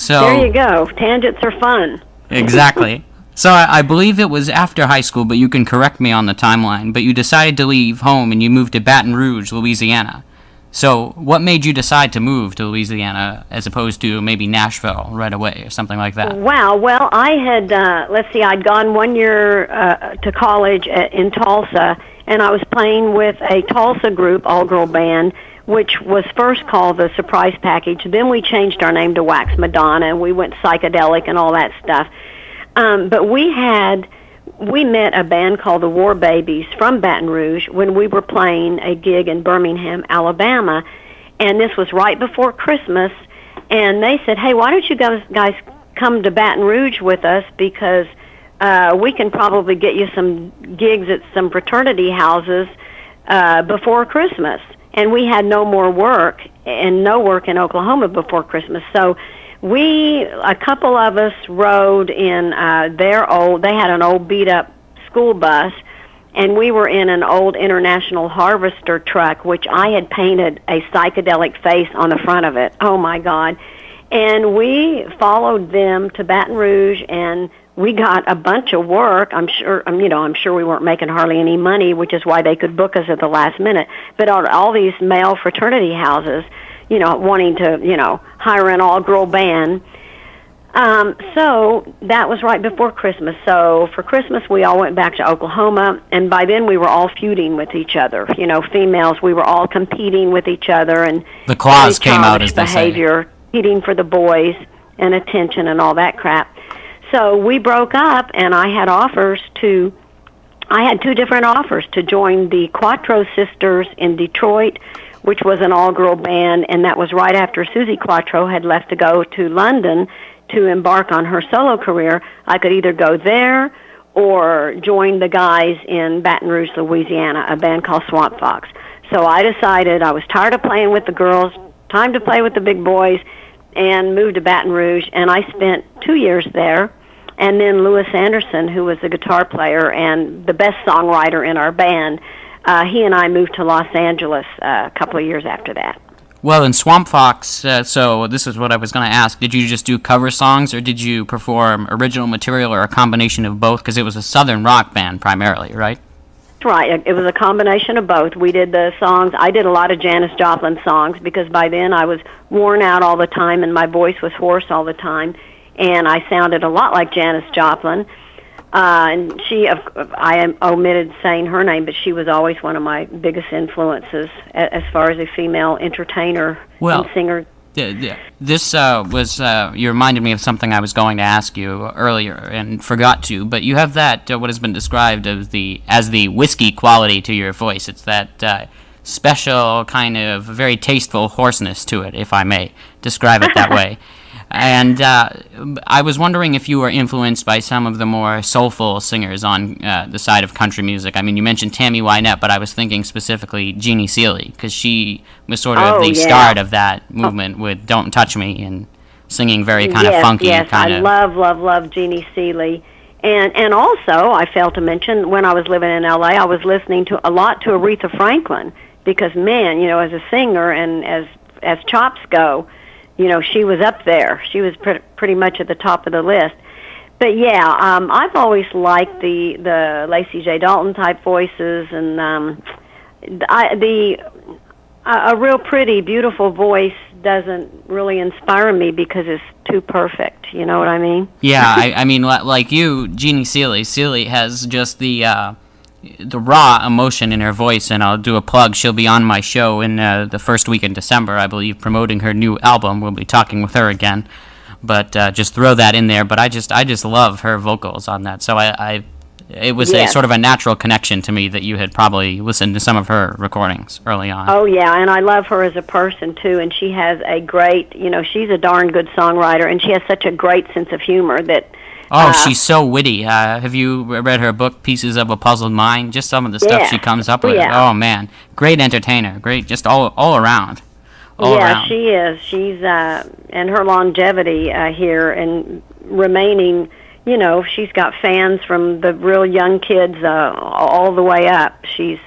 So there you go. Tangents are fun. exactly. So I believe it was after high school, but you can correct me on the timeline. But you decided to leave home and you moved to Baton Rouge, Louisiana. So what made you decide to move to Louisiana as opposed to maybe Nashville right away or something like that? Wow. Well, I had, I'd gone 1 year to college in Tulsa, and I was playing with a Tulsa group, all-girl band, which was first called the Surprise Package. Then we changed our name to Wax Madonna, and we went psychedelic and all that stuff. But we met a band called the War Babies from Baton Rouge when we were playing a gig in Birmingham, Alabama, and this was right before Christmas, and they said, hey, why don't you guys come to Baton Rouge with us, because we can probably get you some gigs at some fraternity houses before Christmas. And we had no more work, and no work in Oklahoma before Christmas, so a couple of us rode in they had an old beat-up school bus, and we were in an old International Harvester truck, which I had painted a psychedelic face on the front of it. Oh, my God. And we followed them to Baton Rouge, and we got a bunch of work. I'm sure we weren't making hardly any money, which is why they could book us at the last minute. But all these male fraternity houses, wanting to, hire an all-girl band. So that was right before Christmas. So for Christmas, we all went back to Oklahoma, and by then we were all feuding with each other. Females, we were all competing with each other, and the claws came out, as they behavior, competing for the boys and attention and all that crap. So we broke up, and I had two different offers to join the Quattro Sisters in Detroit, which was an all-girl band, and that was right after Susie Quattro had left to go to London to embark on her solo career. I could either go there or join the guys in Baton Rouge, Louisiana, a band called Swamp Fox. So I decided I was tired of playing with the girls, time to play with the big boys, and moved to Baton Rouge, and I spent 2 years there. And then Louis Anderson, who was the guitar player and the best songwriter in our band, he and I moved to Los Angeles a couple of years after that. Well, in Swamp Fox, so this is what I was going to ask. Did you just do cover songs, or did you perform original material, or a combination of both? Because it was a southern rock band primarily, right? That's right. It was a combination of both. We did the songs. I did a lot of Janis Joplin songs because by then I was worn out all the time and my voice was hoarse all the time, and I sounded a lot like Janis Joplin. And I omitted saying her name, but she was always one of my biggest influences as far as a female entertainer and singer. This you reminded me of something I was going to ask you earlier and forgot to, but you have that, what has been described as the whiskey quality to your voice. It's that special kind of very tasteful hoarseness to it, if I may describe it that way. And I was wondering if you were influenced by some of the more soulful singers on the side of country music. I mean, you mentioned Tammy Wynette, but I was thinking specifically Jeannie Seely, because she was sort of the start of that movement with Don't Touch Me and singing very kind of funky. Yes, I love Jeannie Seely. And also, I failed to mention, when I was living in L.A., I was listening a lot to Aretha Franklin, because, man, as a singer and as chops go, she was up there. She was pretty much at the top of the list. But yeah, I've always liked the Lacey J. Dalton type voices, and a real pretty, beautiful voice doesn't really inspire me because it's too perfect. You know what I mean? Yeah, I mean, like you, Jeannie Seely. Seely has just the raw emotion in her voice, and I'll do a plug. She'll be on my show in the first week in December, I believe, promoting her new album. We'll be talking with her again, but just throw that in there. But I just love her vocals on that. So it was a sort of a natural connection to me that you had probably listened to some of her recordings early on. Oh yeah, and I love her as a person too. And she has a great, she's a darn good songwriter, and she has such a great sense of humor that. Oh, she's so witty. Have you read her book, Pieces of a Puzzled Mind? Just some of the stuff she comes up with. Yeah. Oh, man. Great entertainer. Great, just all around. All around. She is. She's, and her longevity here and remaining, she's got fans from the real young kids all the way up. She's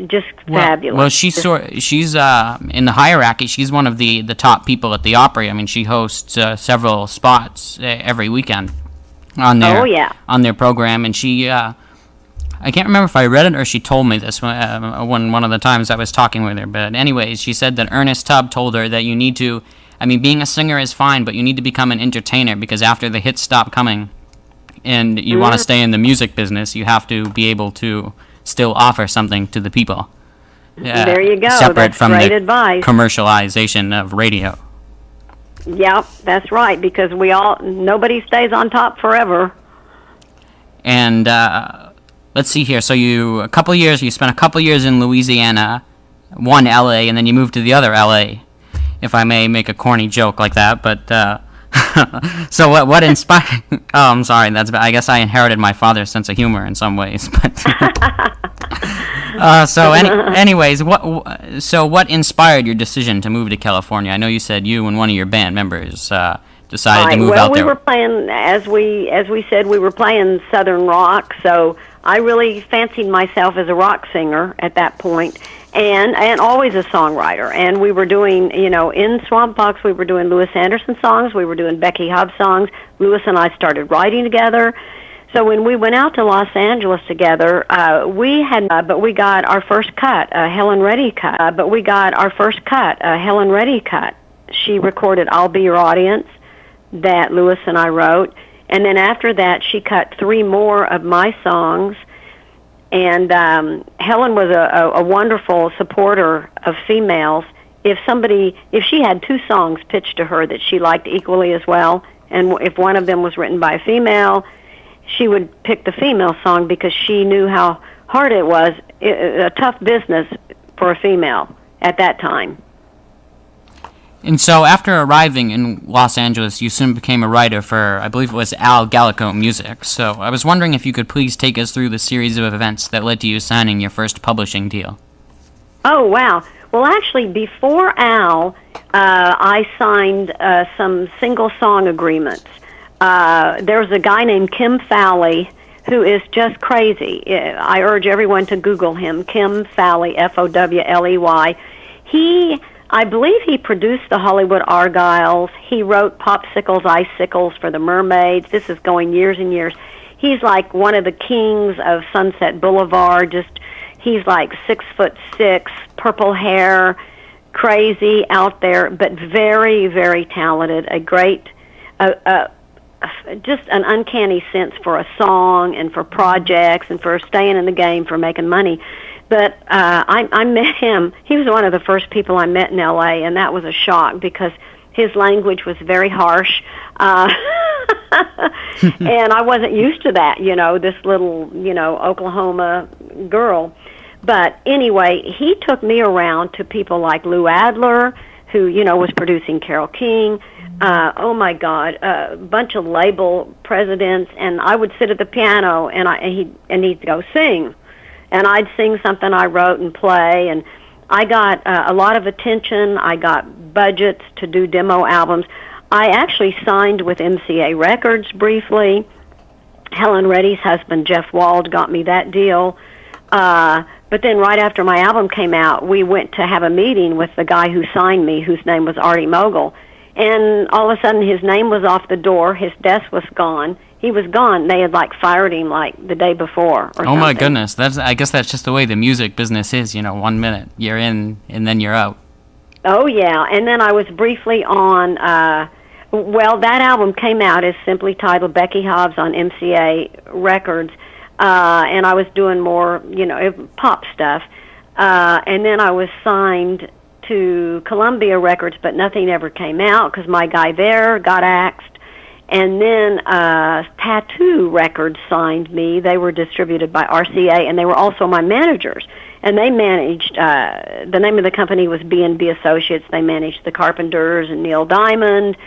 just fabulous. Well, she's in the hierarchy. She's one of the top people at the Opry. I mean, she hosts several spots every weekend on their program, and she. I can't remember if I read it or she told me this one of the times I was talking with her. But anyways, she said that Ernest Tubb told her that you need to. I mean, being a singer is fine, but you need to become an entertainer, because after the hits stop coming, and you want to stay in the music business, you have to be able to still offer something to the people. There you go. Separate That's from great the advice. Commercialization of radio. Yep, that's right, because nobody stays on top forever. And let's see here. So you spent a couple years in Louisiana, one LA, and then you moved to the other LA, if I may make a corny joke like that. But so what inspired? Oh, I'm sorry. I guess I inherited my father's sense of humor in some ways. But anyways, what inspired your decision to move to California? I know you said you and one of your band members decided to move out there. Well, we were playing, as we said, we were playing Southern rock, so I really fancied myself as a rock singer at that point, and always a songwriter. And we were doing, in Swamp Fox, we were doing Louis Anderson songs, we were doing Becky Hobbs songs. Louis and I started writing together. So when we went out to Los Angeles together, we got our first cut, a Helen Reddy cut. She recorded "I'll Be Your Audience" that Louis and I wrote. And then after that, she cut 3 more of my songs. And Helen was a wonderful supporter of females. If she had 2 songs pitched to her that she liked equally as well, and if one of them was written by a female, she would pick the female song, because she knew how hard it was, a tough business for a female at that time. And so after arriving in Los Angeles, you soon became a writer for, I believe it was Al Gallico Music. So I was wondering if you could please take us through the series of events that led to you signing your first publishing deal. Oh, wow. Well, actually, before Al, I signed some single song agreements. There's a guy named Kim Fowley who is just crazy. I urge everyone to Google him, Kim Fowley, Fowley. I believe he produced the Hollywood Argyles. He wrote Popsicles, Icicles for the Mermaids. This is going years and years. He's like one of the kings of Sunset Boulevard. He's like 6'6", purple hair, crazy out there, but very, very talented. A great, just an uncanny sense for a song and for projects and for staying in the game, for making money. But I met him. He was one of the first people I met in L.A., and that was a shock, because his language was very harsh. And I wasn't used to that, this little, Oklahoma girl. But anyway, he took me around to people like Lou Adler, who, was producing Carole King. Oh, my God, a bunch of label presidents. And I would sit at the piano, and he'd go, sing. And I'd sing something I wrote and play, and I got a lot of attention. I got budgets to do demo albums. I actually signed with MCA Records briefly. Helen Reddy's husband, Jeff Wald, got me that deal. But then right after my album came out, we went to have a meeting with the guy who signed me, whose name was Artie Mogul. And all of a sudden, his name was off the door. His desk was gone. He was gone. They had fired him the day before or something. Oh my goodness. I guess that's just the way the music business is, 1 minute you're in and then you're out. Oh yeah. And then I was briefly on that album came out as simply titled Becky Hobbs on MCA Records. And I was doing more, pop stuff. And then I was signed to Columbia Records, but nothing ever came out because my guy there got axed. And then Tattoo Records signed me. They were distributed by RCA, and they were also my managers. And they managed, the name of the company was B&B Associates. They managed the Carpenters and Neil Diamond,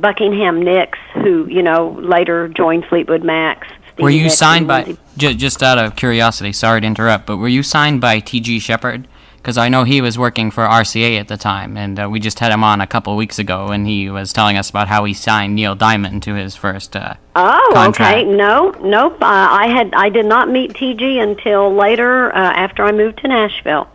Buckingham Nicks, who, later joined Fleetwood Macs. Were you signed by, just out of curiosity, sorry to interrupt, but were you signed by T.G. Shepherd? because I know he was working for RCA at the time, and we just had him on a couple weeks ago, and he was telling us about how he signed Neil Diamond to his first contract. Okay. Nope. I did not meet TG until later after I moved to Nashville.